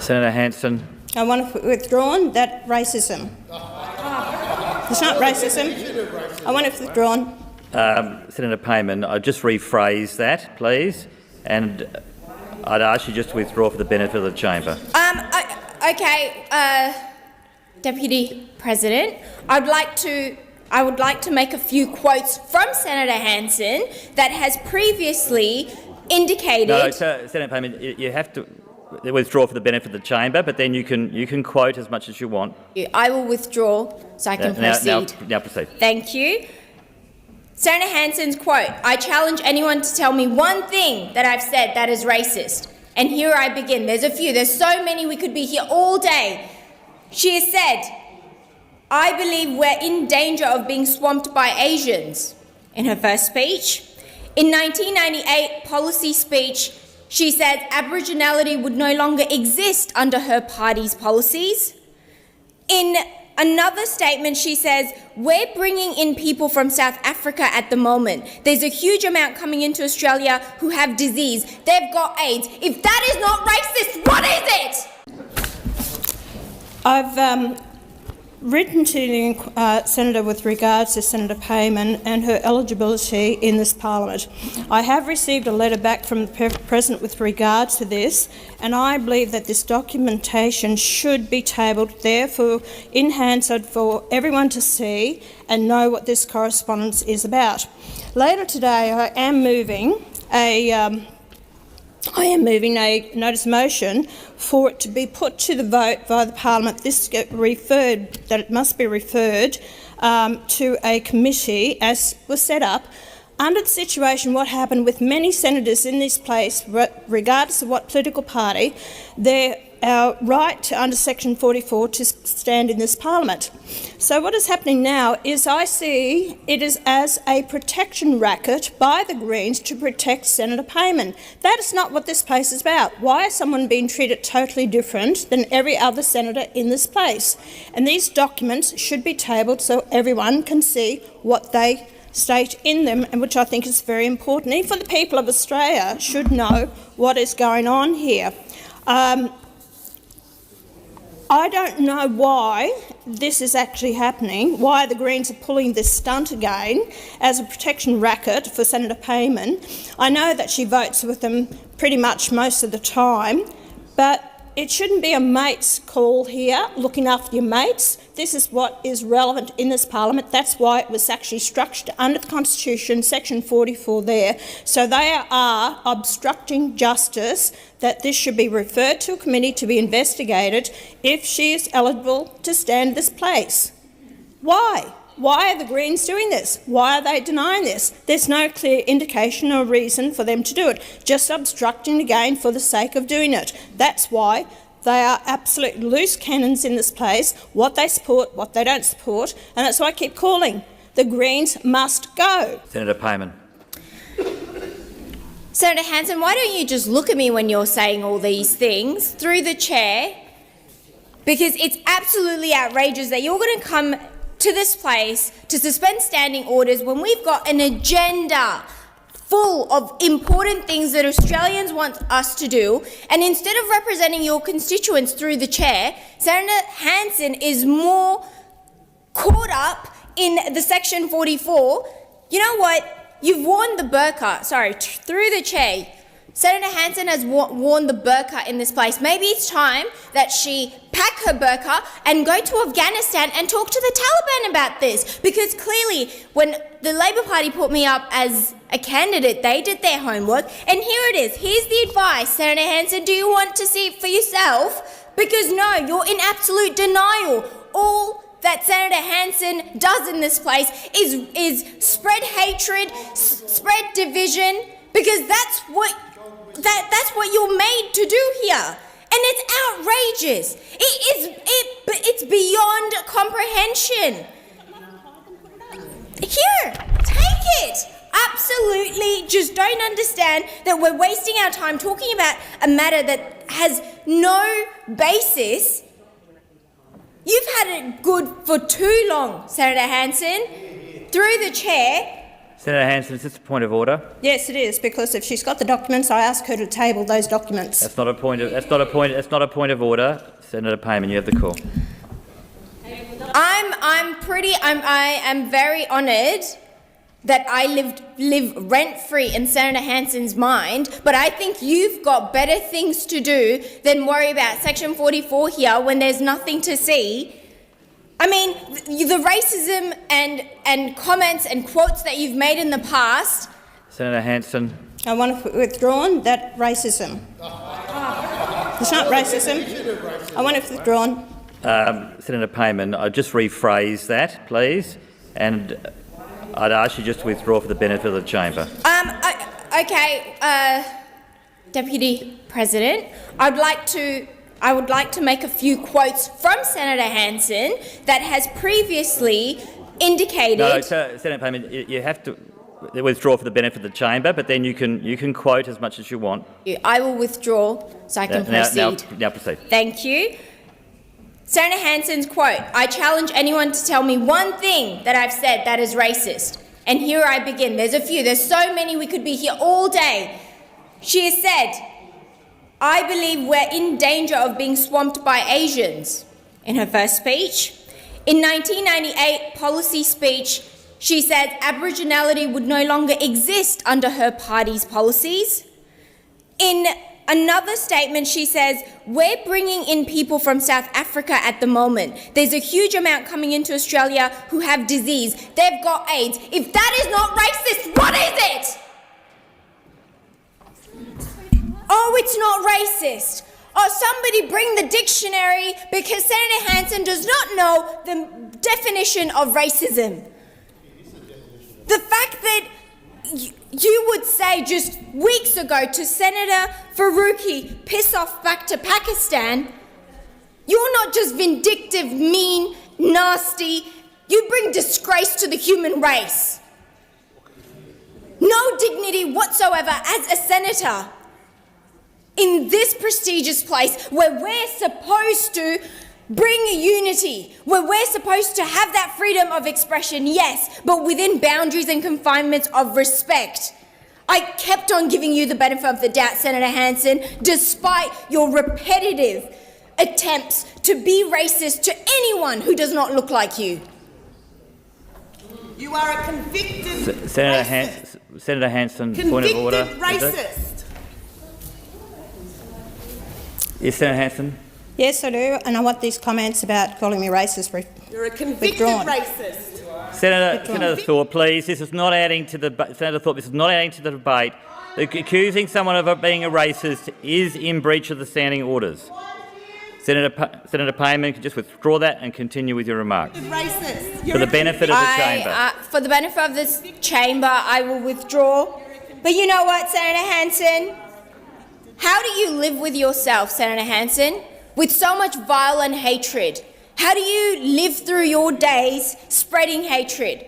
Senator Hanson. I want to withdrawn that racism. It's not racism. I want it withdrawn. Senator Payman, I'll just rephrase that, please, and I'd ask you just to withdraw for the benefit of the chamber. Deputy President, I would like to make a few quotes from Senator Hanson that has previously indicated. No, Senator Payman, you have to withdraw for the benefit of the chamber, but then you can quote as much as you want. I will withdraw so I can proceed. Now proceed. Thank you. Senator Hanson's quote, "I challenge anyone to tell me one thing that I've said that is racist." And here I begin. There's a few. There's so many, we could be here all day. She has said, "I believe we're in danger of being swamped by Asians," in her first speech. In 1998 policy speech, she said Aboriginality would no longer exist under her party's policies. In another statement, she says, "We're bringing in people from South Africa at the moment. There's a huge amount coming into Australia who have disease. They've got AIDS. If that is not racist, what is it?" I've written to the Senator with regards to Senator Payman and her eligibility in this parliament. I have received a letter back from the President with regards to this, and I believe that this documentation should be tabled there for in Hansard for everyone to see and know what this correspondence is about. Later today, I am moving a notice motion for it to be put to the vote by the Parliament. That it must be referred to a committee as was set up. Under the situation, what happened with many senators in this place, regardless of what political party, their right under Section 44 to stand in this Parliament. So what is happening now is I see it is as a protection racket by the Greens to protect Senator Payman. That is not what this place is about. Why is someone being treated totally different than every other senator in this place? And these documents should be tabled so everyone can see what they state in them, and which I think is very important. Even for the people of Australia should know what is going on here. I don't know why this is actually happening, why the Greens are pulling this stunt again as a protection racket for Senator Payman. I know that she votes with them pretty much most of the time, but it shouldn't be a mate's call here, looking after your mates. This is what is relevant in this Parliament. That's why it was actually structured under the Constitution, Section 44 there. So they are obstructing justice, that this should be referred to a committee to be investigated if she is eligible to stand this place. Why? Why are the Greens doing this? Why are they denying this? There's no clear indication or reason for them to do it, just obstructing again for the sake of doing it. That's why they are absolute loose cannons in this place, what they support, what they don't support, and that's why I keep calling. The Greens must go. Senator Payman. Senator Hanson, why don't you just look at me when you're saying all these things through the chair? Because it's absolutely outrageous that you're going to come to this place to suspend standing orders when we've got an agenda full of important things that Australians want us to do, and instead of representing your constituents through the chair, Senator Hanson is more caught up in the Section 44. You know what? You've worn the burqa, through the chair. Senator Hanson has worn the burqa in this place. Maybe it's time that she pack her burqa and go to Afghanistan and talk to the Taliban about this, because clearly when the Labor Party put me up as a candidate, they did their homework, and here it is. Here's the advice, Senator Hanson. Do you want to see it for yourself? Because no, you're in absolute denial. All that Senator Hanson does in this place is spread hatred, spread division, because that's what you're made to do here. And it's outrageous. It's beyond comprehension. Here, take it. Absolutely just don't understand that we're wasting our time talking about a matter that has no basis. You've had it good for too long, Senator Hanson. Through the chair, Senator Hanson, is this a point of order? Yes, it is, because if she's got the documents, I ask her to table those documents. That's not a point of order. Senator Payman, you have the call. I am very honoured that I live rent-free in Senator Hanson's mind, but I think you've got better things to do than worry about Section 44 here when there's nothing to see. I mean, the racism and comments and quotes that you've made in the past. Senator Hanson. I want to withdrawn that racism. It's not racism. I want it withdrawn. Senator Payman, I'll just rephrase that, please, and I'd ask you just to withdraw for the benefit of the chamber. Deputy President, I would like to make a few quotes from Senator Hanson that has previously indicated. No, Senator Payman, you have to withdraw for the benefit of the chamber, but then you can quote as much as you want. I will withdraw so I can proceed. Now proceed. Thank you. Senator Hanson's quote, "I challenge anyone to tell me one thing that I've said that is racist." And here I begin. There's a few. There's so many, we could be here all day. She has said, "I believe we're in danger of being swamped by Asians," in her first speech. In 1998 policy speech, she said Aboriginality would no longer exist under her party's policies. In another statement, she says, "We're bringing in people from South Africa at the moment. There's a huge amount coming into Australia who have disease. They've got AIDS. If that is not racist, what is it?" Oh, it's not racist. Oh, somebody bring the dictionary, because Senator Hanson does not know the definition of racism. The fact that you would say just weeks ago to Senator Faruqi, "Piss off back to Pakistan," you're not just vindictive, mean, nasty, you bring disgrace to the human race. No dignity whatsoever as a senator in this prestigious place where we're supposed to bring unity, where we're supposed to have that freedom of expression, yes, but within boundaries and confinements of respect. I kept on giving you the benefit of the doubt, Senator Hanson, despite your repetitive attempts to be racist to anyone who does not look like you. You are a convicted Senator Hanson, point of order. Convicted racist. Yes, Senator Hanson. Yes, I do, and I want these comments about calling me racist You're a convicted withdrawn. racist. Senator Thorpe, please. This is not adding to the Senator Thorpe. This is not adding to the debate. Accusing someone of being a racist is in breach of the standing orders. Senator Payman can just withdraw that and continue with your remarks. Racist. For the benefit of the chamber. For the benefit of this chamber, I will withdraw. But you know what, Senator Hanson? How do you live with yourself, Senator Hanson, with so much violent hatred? How do you live through your days spreading hatred?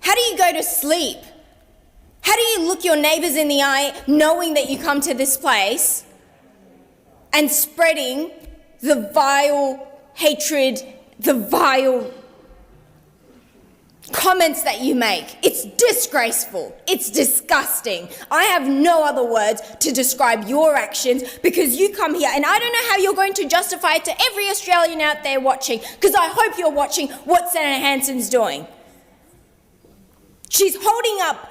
How do you go to sleep? How do you look your neighbours in the eye knowing that you come to this place and spreading the vile hatred, the vile comments that you make? It's disgraceful. It's disgusting. I have no other words to describe your actions, because you come here and I don't know how you're going to justify it to every Australian out there watching, because I hope you're watching what Senator Hanson's doing. She's holding up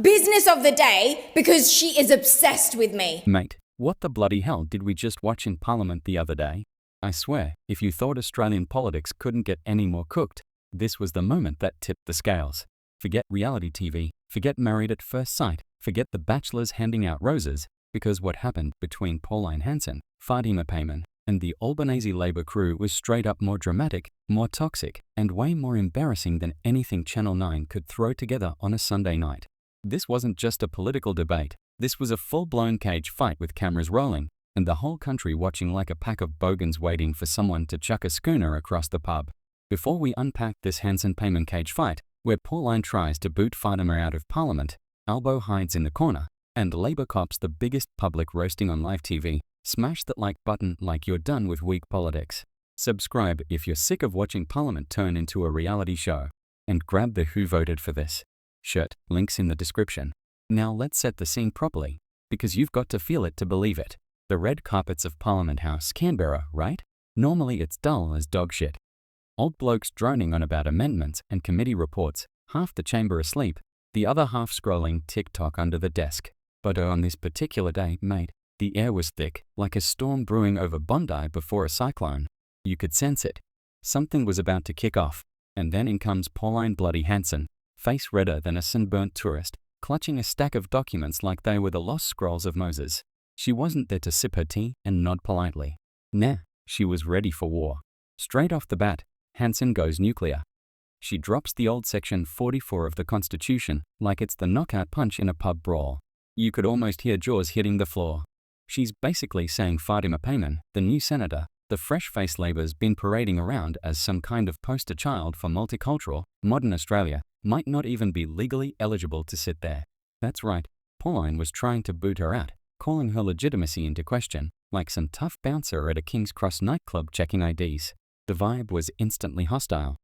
business of the day because she is obsessed with me. Mate, what the bloody hell did we just watch in Parliament the other day? I swear, if you thought Australian politics couldn't get any more cooked, this was the moment that tipped the scales. Forget reality TV, forget Married at First Sight, forget the bachelors handing out roses, because what happened between Pauline Hanson, Fatima Payman, and the Albanese Labour crew was straight up more dramatic, more toxic, and way more embarrassing than anything Channel 9 could throw together on a Sunday night. This wasn't just a political debate, this was a full-blown cage fight with cameras rolling, and the whole country watching like a pack of bogans waiting for someone to chuck a schooner across the pub. Before we unpack this Hanson-Payman cage fight, where Pauline tries to boot Fatima out of Parliament, Albo hides in the corner, and Labour cops the biggest public roasting on live TV, smash that like button like you're done with weak politics. Subscribe if you're sick of watching Parliament turn into a reality show, and grab the Who Voted for This. shirt, links in the description. Now let's set the scene properly, because you've got to feel it to believe it. The red carpets of Parliament House, Canberra, right? Normally it's dull as dog shit. Old blokes droning on about amendments and committee reports, half the chamber asleep, the other half scrolling TikTok under the desk. But on this particular day, mate, the air was thick, like a storm brewing over Bondi before a cyclone. You could sense it. Something was about to kick off. And then in comes Pauline bloody Hanson, face redder than a sunburnt tourist, clutching a stack of documents like they were the lost scrolls of Moses. She wasn't there to sip her tea and nod politely. Nah, she was ready for war. Straight off the bat, Hanson goes nuclear. She drops the old Section 44 of the Constitution like it's the knockout punch in a pub brawl. You could almost hear jaws hitting the floor. She's basically saying Fatima Payman, the new senator, the fresh-faced Labor's been parading around as some kind of poster child for multicultural, modern Australia, might not even be legally eligible to sit there. That's right, Pauline was trying to boot her out, calling her legitimacy into question, like some tough bouncer at a King's Cross nightclub checking IDs. The vibe was instantly hostile.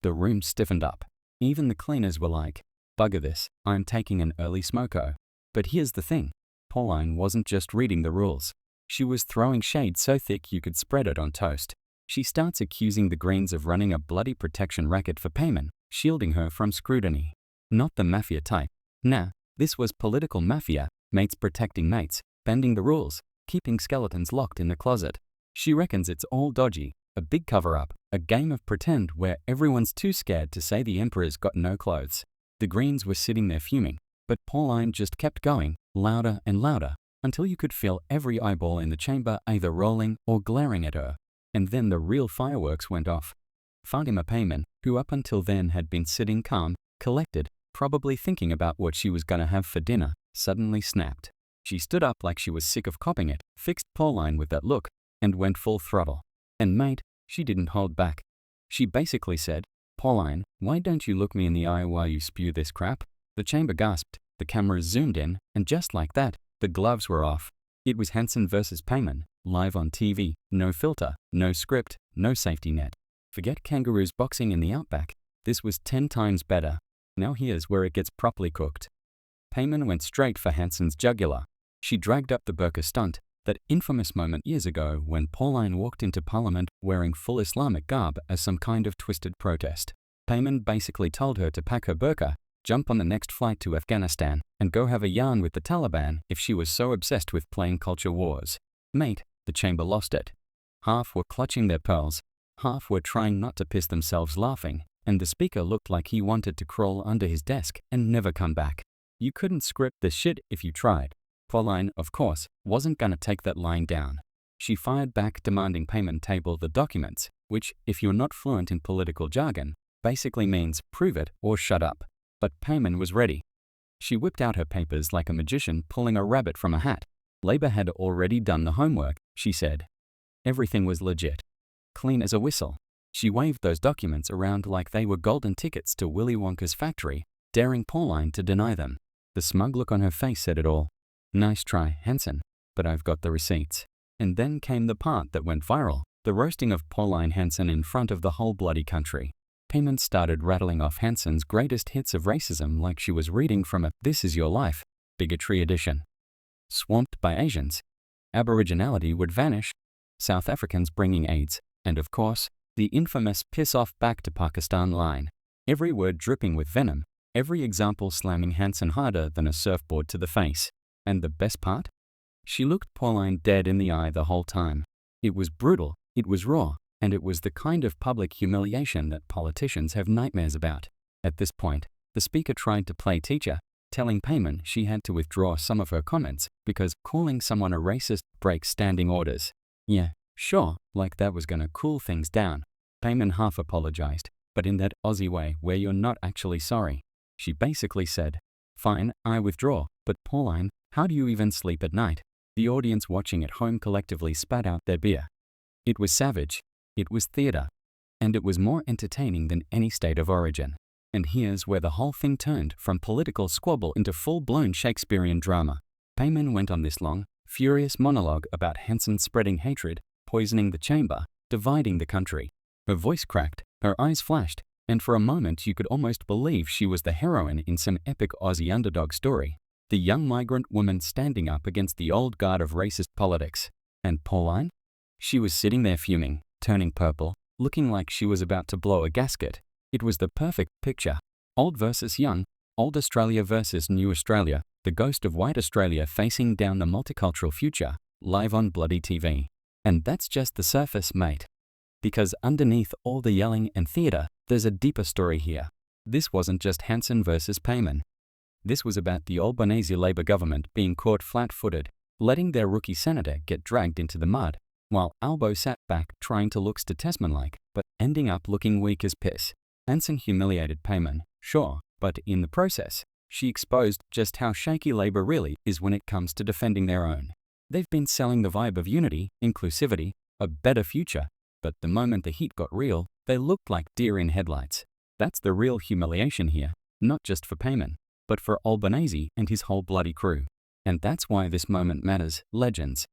The room stiffened up. Even the cleaners were like, bugger this, I'm taking an early smoko. But here's the thing, Pauline wasn't just reading the rules. She was throwing shade so thick you could spread it on toast. She starts accusing the Greens of running a bloody protection racket for Payman, shielding her from scrutiny. Not the mafia type. Nah, this was political mafia, mates protecting mates, bending the rules, keeping skeletons locked in the closet. She reckons it's all dodgy, a big cover-up, a game of pretend where everyone's too scared to say the emperor's got no clothes. The Greens were sitting there fuming, but Pauline just kept going, louder and louder, until you could feel every eyeball in the chamber either rolling or glaring at her. And then the real fireworks went off. Fatima Payman, who up until then had been sitting calm, collected, probably thinking about what she was gonna have for dinner, suddenly snapped. She stood up like she was sick of copping it, fixed Pauline with that look, and went full throttle. And mate, she didn't hold back. She basically said, Pauline, why don't you look me in the eye while you spew this crap? The chamber gasped, the cameras zoomed in, and just like that, the gloves were off. It was Hanson versus Payman, live on TV, no filter, no script, no safety net. Forget kangaroos boxing in the outback. This was 10 times better. Now here's where it gets properly cooked. Payman went straight for Hanson's jugular. She dragged up the burqa stunt, that infamous moment years ago when Pauline walked into Parliament wearing full Islamic garb as some kind of twisted protest. Payman basically told her to pack her burqa, jump on the next flight to Afghanistan, and go have a yarn with the Taliban if she was so obsessed with playing culture wars. Mate, the chamber lost it. Half were clutching their pearls, half were trying not to piss themselves laughing, and the speaker looked like he wanted to crawl under his desk and never come back. You couldn't script this shit if you tried. Pauline, of course, wasn't gonna take that lying down. She fired back demanding Payman table the documents, which, if you're not fluent in political jargon, basically means prove it or shut up. But Payman was ready. She whipped out her papers like a magician pulling a rabbit from a hat. Labor had already done the homework, she said. Everything was legit. Clean as a whistle. She waved those documents around like they were golden tickets to Willy Wonka's factory, daring Pauline to deny them. The smug look on her face said it all. Nice try, Hanson, but I've got the receipts. And then came the part that went viral, the roasting of Pauline Hanson in front of the whole bloody country. Payman started rattling off Hanson's greatest hits of racism like she was reading from a This Is Your Life, bigotry edition. Swamped by Asians, Aboriginality would vanish, South Africans bringing AIDS, and of course, the infamous piss off back to Pakistan line. Every word dripping with venom, every example slamming Hanson harder than a surfboard to the face. And the best part? She looked Pauline dead in the eye the whole time. It was brutal, it was raw, and it was the kind of public humiliation that politicians have nightmares about. At this point, the speaker tried to play teacher, telling Payman she had to withdraw some of her comments because calling someone a racist breaks standing orders. Yeah, sure, like that was gonna cool things down. Payman half apologized, but in that Aussie way where you're not actually sorry. She basically said, fine, I withdraw, but Pauline, how do you even sleep at night? The audience watching at home collectively spat out their beer. It was savage. It was theatre. And it was more entertaining than any state of origin. And here's where the whole thing turned from political squabble into full-blown Shakespearean drama. Payman went on this long, furious monologue about Hanson spreading hatred, poisoning the chamber, dividing the country. Her voice cracked, her eyes flashed, and for a moment you could almost believe she was the heroine in some epic Aussie underdog story. The young migrant woman standing up against the old guard of racist politics. And Pauline? She was sitting there fuming, turning purple, looking like she was about to blow a gasket. It was the perfect picture. Old versus young, old Australia versus new Australia, the ghost of white Australia facing down the multicultural future, live on bloody TV. And that's just the surface, mate. Because underneath all the yelling and theatre, there's a deeper story here. This wasn't just Hanson versus Payman. This was about the Albanese Labor government being caught flat-footed, letting their rookie senator get dragged into the mud, while Albo sat back trying to look statesman-like, but ending up looking weak as piss. Hanson humiliated Payman, sure, but in the process, she exposed just how shaky Labor really is when it comes to defending their own. They've been selling the vibe of unity, inclusivity, a better future, but the moment the heat got real, they looked like deer in headlights. That's the real humiliation here, not just for Payman, but for Albanese and his whole bloody crew. And that's why this moment matters, legends.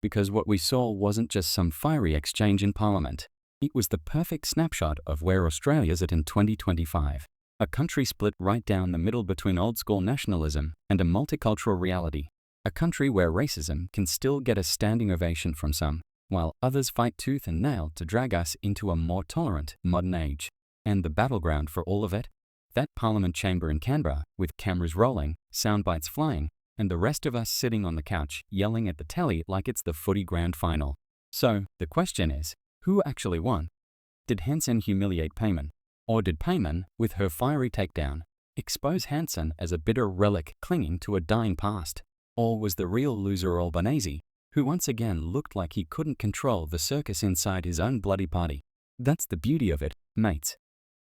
Because what we saw wasn't just some fiery exchange in Parliament. It was the perfect snapshot of where Australia's at in 2025. A country split right down the middle between old-school nationalism and a multicultural reality. A country where racism can still get a standing ovation from some, while others fight tooth and nail to drag us into a more tolerant, modern age. And the battleground for all of it? That Parliament chamber in Canberra, with cameras rolling, sound bites flying, and the rest of us sitting on the couch yelling at the telly like it's the footy grand final. So, the question is, who actually won? Did Hanson humiliate Payman? Or did Payman, with her fiery takedown, expose Hanson as a bitter relic clinging to a dying past? Or was the real loser Albanese, who once again looked like he couldn't control the circus inside his own bloody party? That's the beauty of it, mates.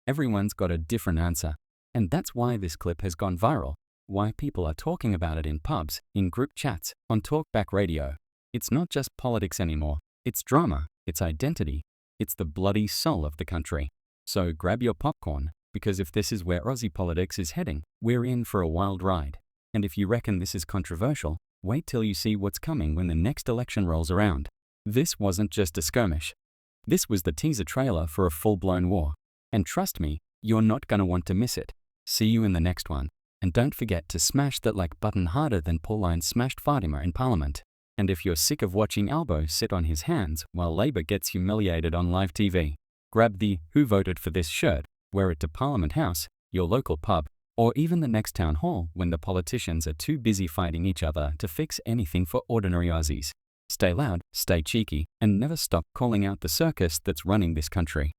Everyone's got a different answer, and that's why this clip has gone viral, why people are talking about it in pubs, in group chats, on talkback radio. It's not just politics anymore, it's drama, it's identity, it's the bloody soul of the country. So grab your popcorn, because if this is where Aussie politics is heading, we're in for a wild ride. And if you reckon this is controversial, wait till you see what's coming when the next election rolls around. This wasn't just a skirmish. This was the teaser trailer for a full-blown war. And trust me, you're not gonna want to miss it. See you in the next one. And don't forget to smash that like button harder than Pauline smashed Fatima in Parliament. And if you're sick of watching Albo sit on his hands while Labor gets humiliated on live TV, grab the "Who Voted for This" shirt, wear it to Parliament House, your local pub, or even the next town hall when the politicians are too busy fighting each other to fix anything for ordinary Aussies. Stay loud, stay cheeky, and never stop calling out the circus that's running this country.